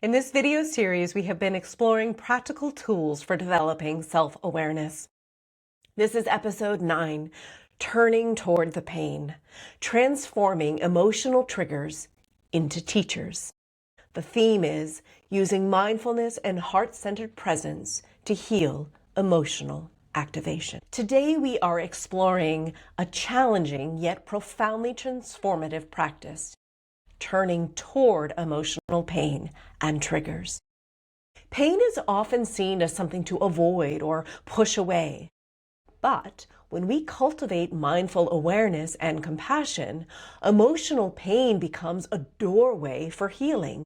In this video series, we have been exploring practical tools for developing self-awareness. This is episode 9, Turning Toward the Pain, Transforming Emotional Triggers into Teachers. The theme is using mindfulness and heart-centered presence to heal emotional activation. Today, we are exploring a challenging yet profoundly transformative practice, turning toward emotional pain and triggers. Pain is often seen as something to avoid or push away. But when we cultivate mindful awareness and compassion, emotional pain becomes a doorway for healing,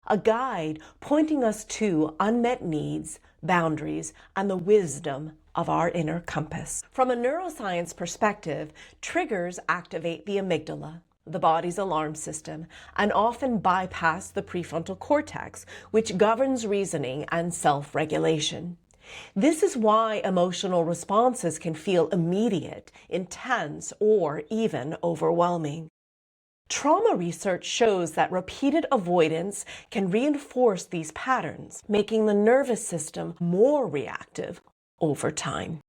a guide pointing us to unmet needs, boundaries, and the wisdom of our inner compass. From a neuroscience perspective, triggers activate the amygdala, the body's alarm system, and often bypass the prefrontal cortex, which governs reasoning and self-regulation. This is why emotional responses can feel immediate, intense, or even overwhelming. Trauma research shows that repeated avoidance can reinforce these patterns, making the nervous system more reactive over time.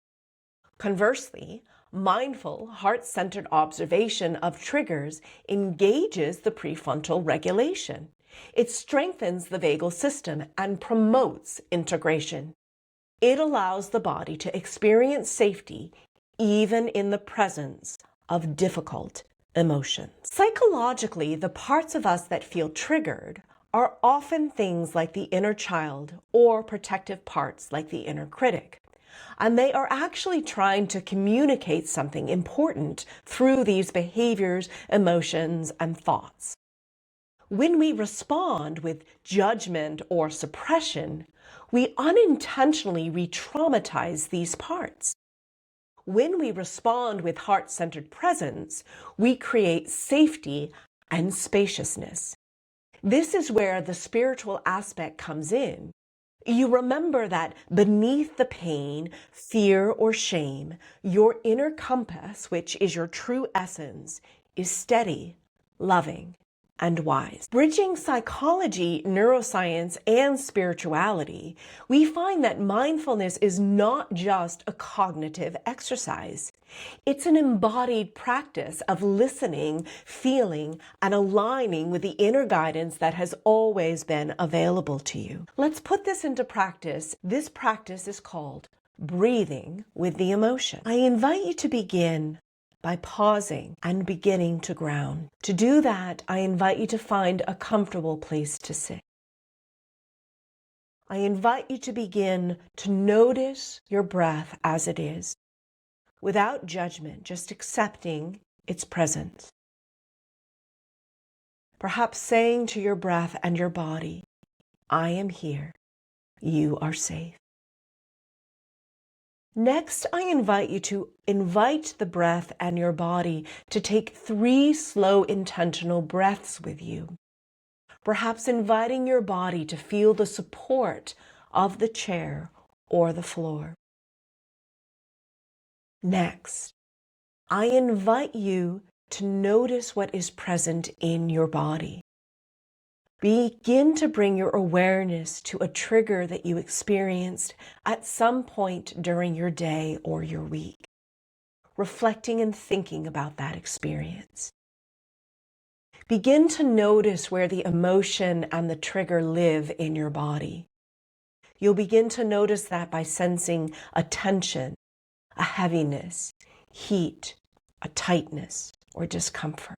Conversely, mindful, heart-centered observation of triggers engages the prefrontal regulation. It strengthens the vagal system and promotes integration. It allows the body to experience safety even in the presence of difficult emotions. Psychologically, the parts of us that feel triggered are often things like the inner child or protective parts like the inner critic. And they are actually trying to communicate something important through these behaviors, emotions, and thoughts. When we respond with judgment or suppression, we unintentionally re-traumatize these parts. When we respond with heart-centered presence, we create safety and spaciousness. This is where the spiritual aspect comes in. You remember that beneath the pain, fear, or shame, your inner compass, which is your true essence, is steady, loving, and wise. Bridging psychology, neuroscience, and spirituality, we find that mindfulness is not just a cognitive exercise. It's an embodied practice of listening, feeling, and aligning with the inner guidance that has always been available to you. Let's put this into practice. This practice is called breathing with the emotion. I invite you to begin by pausing and beginning to ground. To do that, I invite you to find a comfortable place to sit. I invite you to begin to notice your breath as it is, without judgment, just accepting its presence. Perhaps saying to your breath and your body, I am here, you are safe. Next, I invite you to invite the breath and your body to take 3 slow, intentional breaths with you. Perhaps inviting your body to feel the support of the chair or the floor. Next, I invite you to notice what is present in your body. Begin to bring your awareness to a trigger that you experienced at some point during your day or your week, reflecting and thinking about that experience. Begin to notice where the emotion and the trigger live in your body. You'll begin to notice that by sensing a tension, a heaviness, heat, a tightness, or discomfort.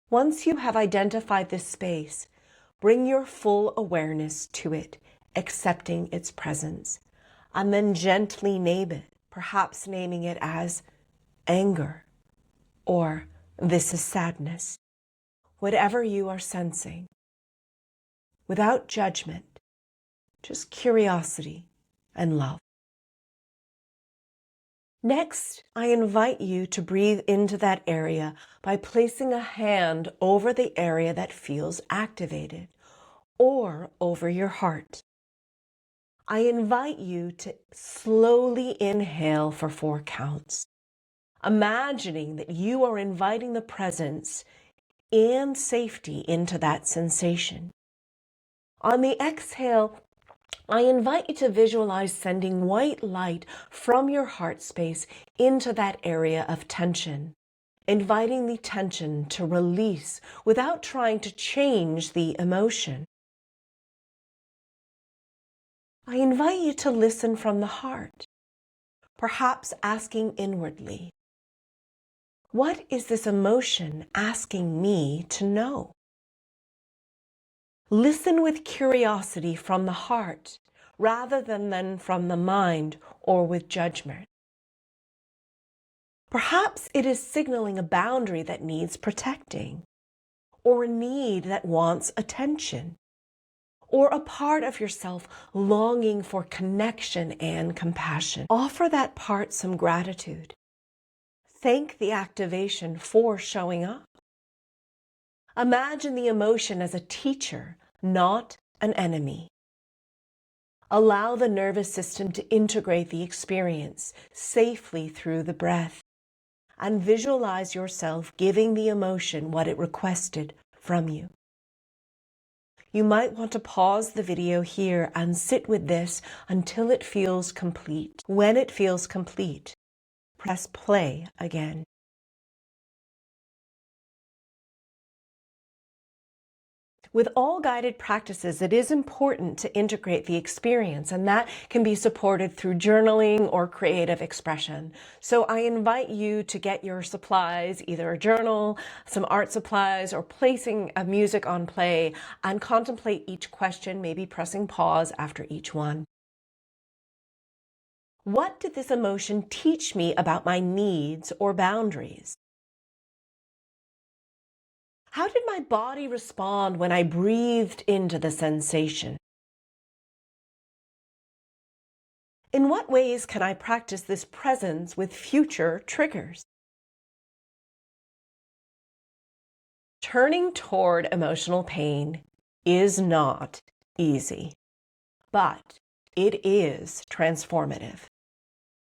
Once you have identified this space, bring your full awareness to it, accepting its presence, and then gently name it, perhaps naming it as anger, or this is sadness, whatever you are sensing, without judgment, just curiosity and love. Next, I invite you to breathe into that area by placing a hand over the area that feels activated or over your heart. I invite you to slowly inhale for 4 counts, imagining that you are inviting the presence and safety into that sensation. On the exhale, I invite you to visualize sending white light from your heart space into that area of tension, inviting the tension to release without trying to change the emotion. I invite you to listen from the heart, perhaps asking inwardly, what is this emotion asking me to know? Listen with curiosity from the heart rather than from the mind or with judgment. Perhaps it is signaling a boundary that needs protecting, or a need that wants attention, or a part of yourself longing for connection and compassion. Offer that part some gratitude. Thank the activation for showing up. Imagine the emotion as a teacher, not an enemy. Allow the nervous system to integrate the experience safely through the breath, and visualize yourself giving the emotion what it requested from you. You might want to pause the video here and sit with this until it feels complete. When it feels complete, press play again. With all guided practices, it is important to integrate the experience, and that can be supported through journaling or creative expression. So I invite you to get your supplies, either a journal, some art supplies, or placing a music on play, and contemplate each question, maybe pressing pause after each one. What did this emotion teach me about my needs or boundaries? How did my body respond when I breathed into the sensation? In what ways can I practice this presence with future triggers? Turning toward emotional pain is not easy, but it is transformative.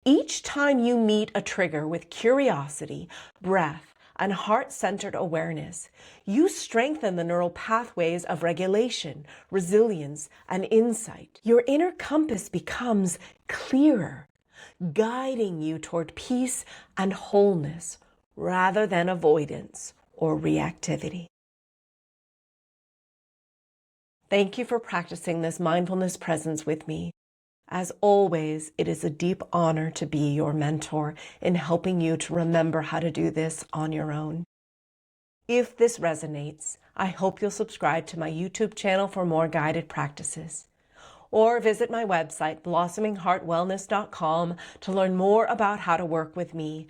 Each time you meet a trigger with curiosity, breath, and heart-centered awareness, you strengthen the neural pathways of regulation, resilience, and insight. Your inner compass becomes clearer, guiding you toward peace and wholeness rather than avoidance or reactivity. Thank you for practicing this mindfulness presence with me. As always, it is a deep honor to be your mentor in helping you to remember how to do this on your own. If this resonates, I hope you'll subscribe to my YouTube channel for more guided practices. Or visit my website, blossomingheartwellness.com, to learn more about how to work with me.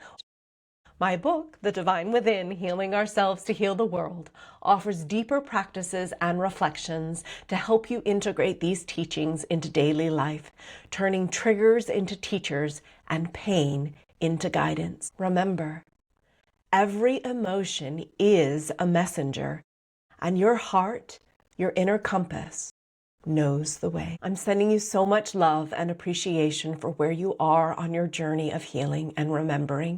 My book, The Divine Within, Healing Ourselves to Heal the World, offers deeper practices and reflections to help you integrate these teachings into daily life, turning triggers into teachers and pain into guidance. Remember, every emotion is a messenger, and your heart, your inner compass, knows the way. I'm sending you so much love and appreciation for where you are on your journey of healing and remembering.